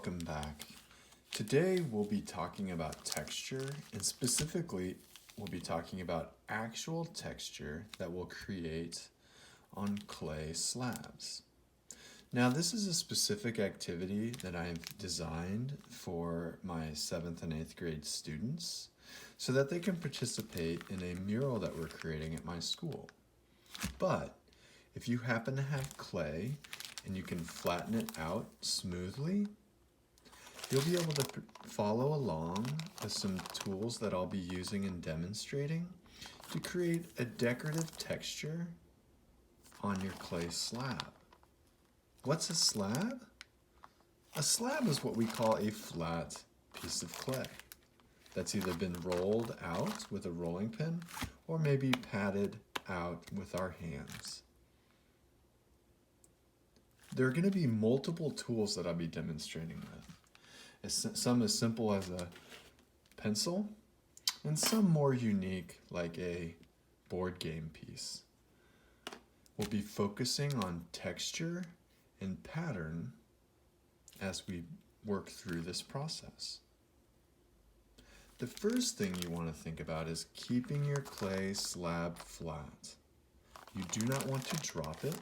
welcome back. Today we'll be talking about texture, and specifically we'll be talking about actual texture that we'll create on clay slabs. Now this is a specific activity that I've designed for my 7th and 8th grade students so that they can participate in a mural that we're creating at my school. But if you happen to have clay and you can flatten it out smoothly, you'll be able to follow along with some tools that I'll be using and demonstrating to create a decorative texture on your clay slab. What's a slab? A slab is what we call a flat piece of clay that's either been rolled out with a rolling pin or maybe patted out with our hands. There are going to be multiple tools that I'll be demonstrating with. Some as simple as a pencil, and some more unique like a board game piece. We'll be focusing on texture and pattern as we work through this process. The first thing you want to think about is keeping your clay slab flat. You do not want to drop it,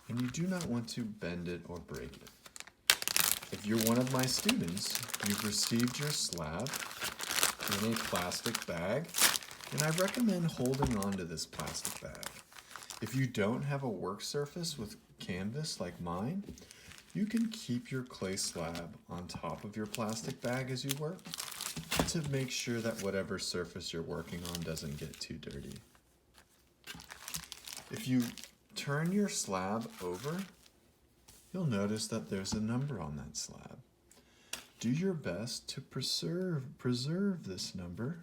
and you do not want to bend it or break it. If you're one of my students, you've received your slab in a plastic bag, and I recommend holding on to this plastic bag. If you don't have a work surface with canvas like mine, you can keep your clay slab on top of your plastic bag as you work to make sure that whatever surface you're working on doesn't get too dirty. If you turn your slab over, you'll notice that there's a number on that slab. Do your best to preserve this number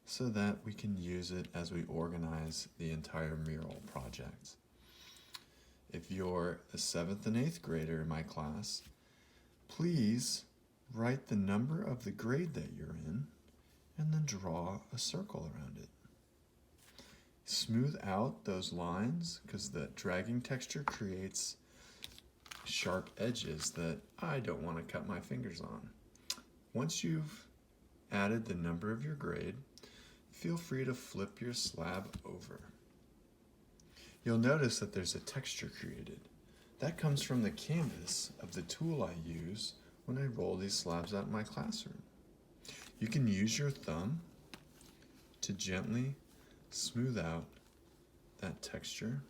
so that we can use it as we organize the entire mural project. If you're a 7th and 8th grader in my class, please write the number of the grade that you're in and then draw a circle around it. Smooth out those lines because the dragging texture creates sharp edges that I don't want to cut my fingers on. Once you've added the number of your grade, feel free to flip your slab over. You'll notice that there's a texture created. That comes from the canvas of the tool I use when I roll these slabs out in my classroom. You can use your thumb to gently smooth out that texture.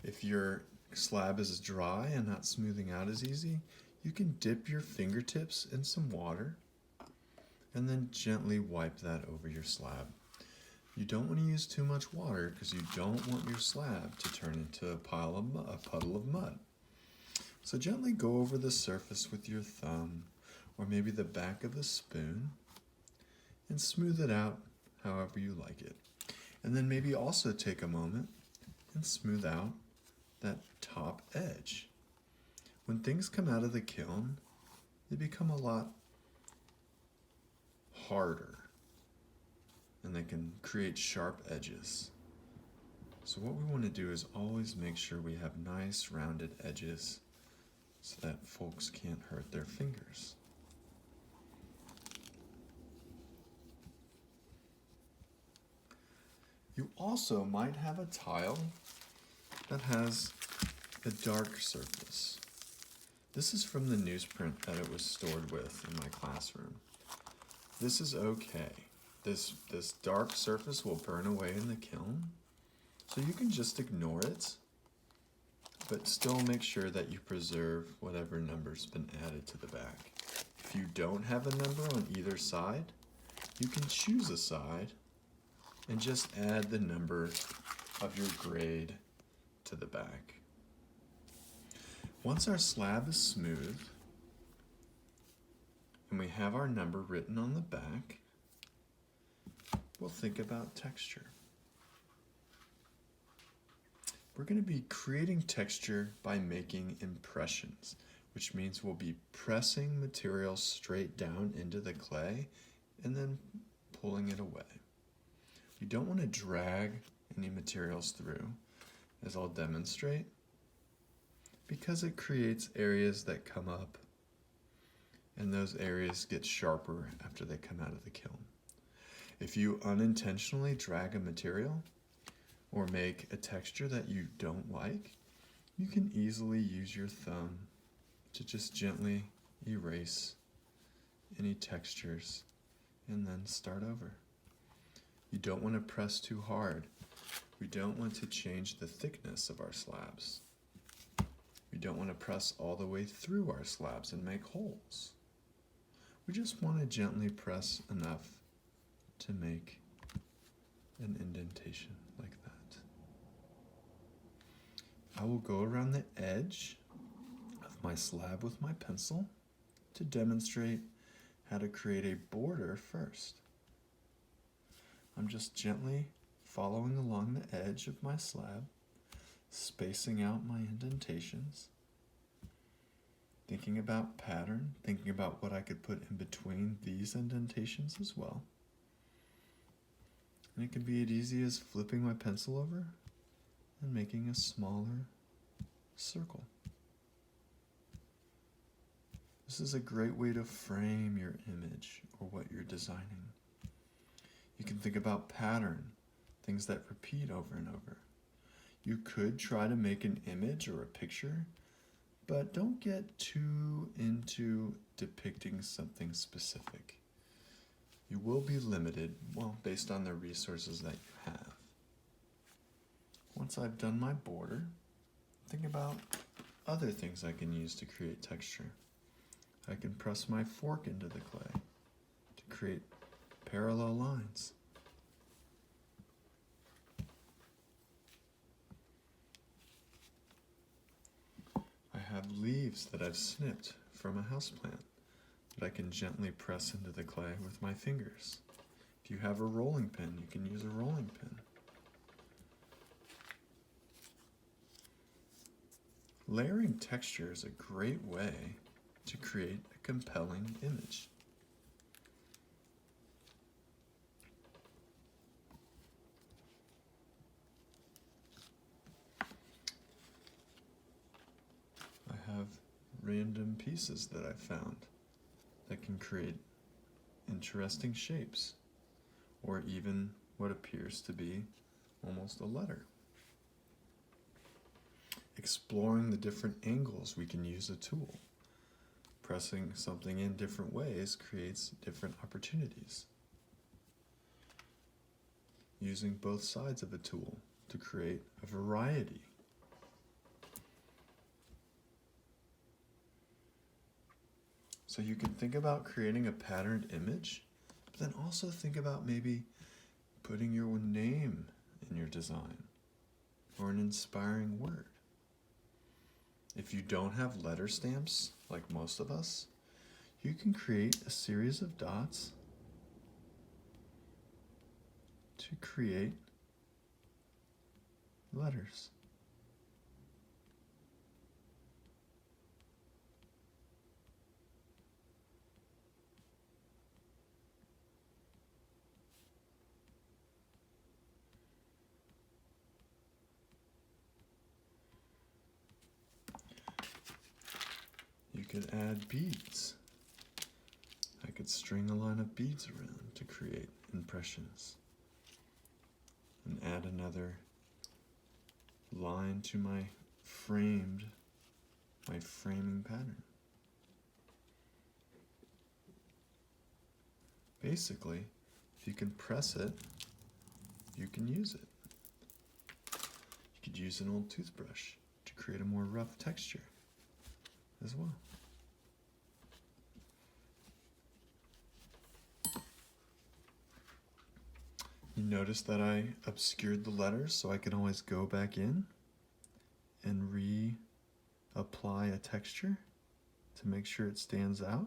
If your slab is dry and not smoothing out as easy, you can dip your fingertips in some water and then gently wipe that over your slab. You don't want to use too much water because you don't want your slab to turn into a puddle of mud. So gently go over the surface with your thumb or maybe the back of a spoon and smooth it out however you like it. And then maybe also take a moment and smooth out that top edge. When things come out of the kiln, they become a lot harder and they can create sharp edges. So what we want to do is always make sure we have nice rounded edges so that folks can't hurt their fingers. You also might have a tile that has a dark surface. This is from the newsprint that it was stored with in my classroom. This is okay. This dark surface will burn away in the kiln, so you can just ignore it, but still make sure that you preserve whatever number's been added to the back. If you don't have a number on either side, you can choose a side and just add the number of your grade to the back. Once our slab is smooth and we have our number written on the back, we'll think about texture. We're going to be creating texture by making impressions, which means we'll be pressing material straight down into the clay and then pulling it away. You don't want to drag any materials through, as I'll demonstrate. because it creates areas that come up, and those areas get sharper after they come out of the kiln. If you unintentionally drag a material or make a texture that you don't like, you can easily use your thumb to just gently erase any textures and then start over. You don't want to press too hard. We don't want to change the thickness of our slabs. We don't want to press all the way through our slabs and make holes. We just want to gently press enough to make an indentation like that. I will go around the edge of my slab with my pencil to demonstrate how to create a border first. I'm just gently following along the edge of my slab, spacing out my indentations, thinking about pattern, thinking about what I could put in between these indentations as well. And it can be as easy as flipping my pencil over and making a smaller circle. This is a great way to frame your image or what you're designing. You can think about pattern, things that repeat over and over. You could try to make an image or a picture, but don't get too into depicting something specific. You will be limited, well, based on the resources that you have. Once I've done my border, think about other things I can use to create texture. I can press my fork into the clay to create parallel lines. I have leaves that I've snipped from a houseplant that I can gently press into the clay with my fingers. If you have a rolling pin, you can use a rolling pin. Layering texture is a great way to create a compelling image. I have random pieces that I found that can create interesting shapes, or even what appears to be almost a letter. Exploring the different angles we can use a tool. Pressing something in different ways creates different opportunities. Using both sides of a tool to create a variety. So you can think about creating a patterned image, but then also think about maybe putting your name in your design or an inspiring word. If you don't have letter stamps, like most of us, you can create a series of dots to create letters. You could add beads. I could string a line of beads around to create impressions. And add another line to my framing pattern. Basically, if you can press it, you can use it. You could use an old toothbrush to create a more rough texture as well. You notice that I obscured the letters, so I can always go back in and reapply a texture to make sure it stands out.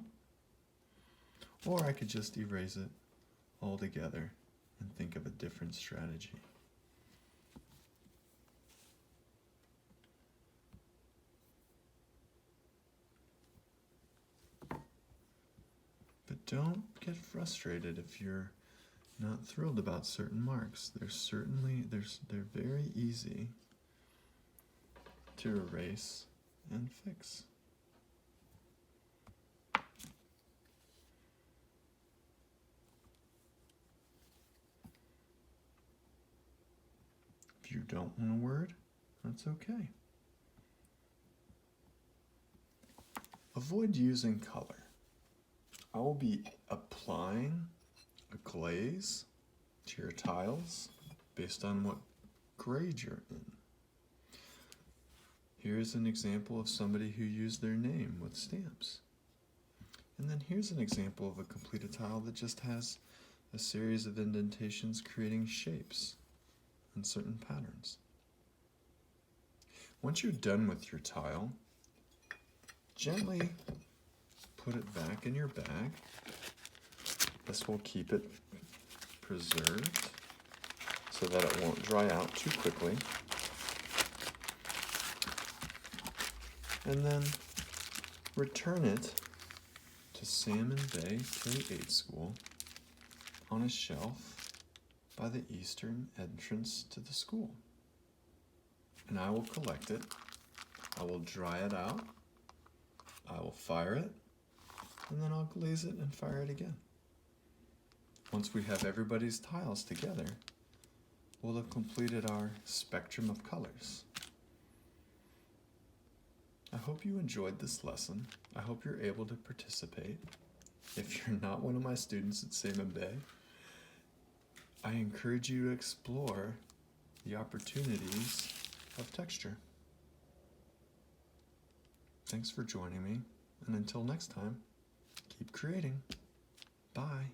Or I could just erase it altogether and think of a different strategy. But don't get frustrated if you're not thrilled about certain marks. They're very easy to erase and fix. If you don't want a word, that's okay. Avoid using color. I will be applying a glaze to your tiles based on what grade you're in. Here's an example of somebody who used their name with stamps. And then here's an example of a completed tile that just has a series of indentations creating shapes and certain patterns. Once you're done with your tile, gently put it back in your bag. This will keep it preserved so that it won't dry out too quickly. And then return it to Salmon Bay K-8 School on a shelf by the eastern entrance to the school. And I will collect it, I will dry it out, I will fire it, and then I'll glaze it and fire it again. Once we have everybody's tiles together, we'll have completed our spectrum of colors. I hope you enjoyed this lesson. I hope you're able to participate. If you're not one of my students at Salmon Bay, I encourage you to explore the opportunities of texture. Thanks for joining me, and until next time, keep creating. Bye.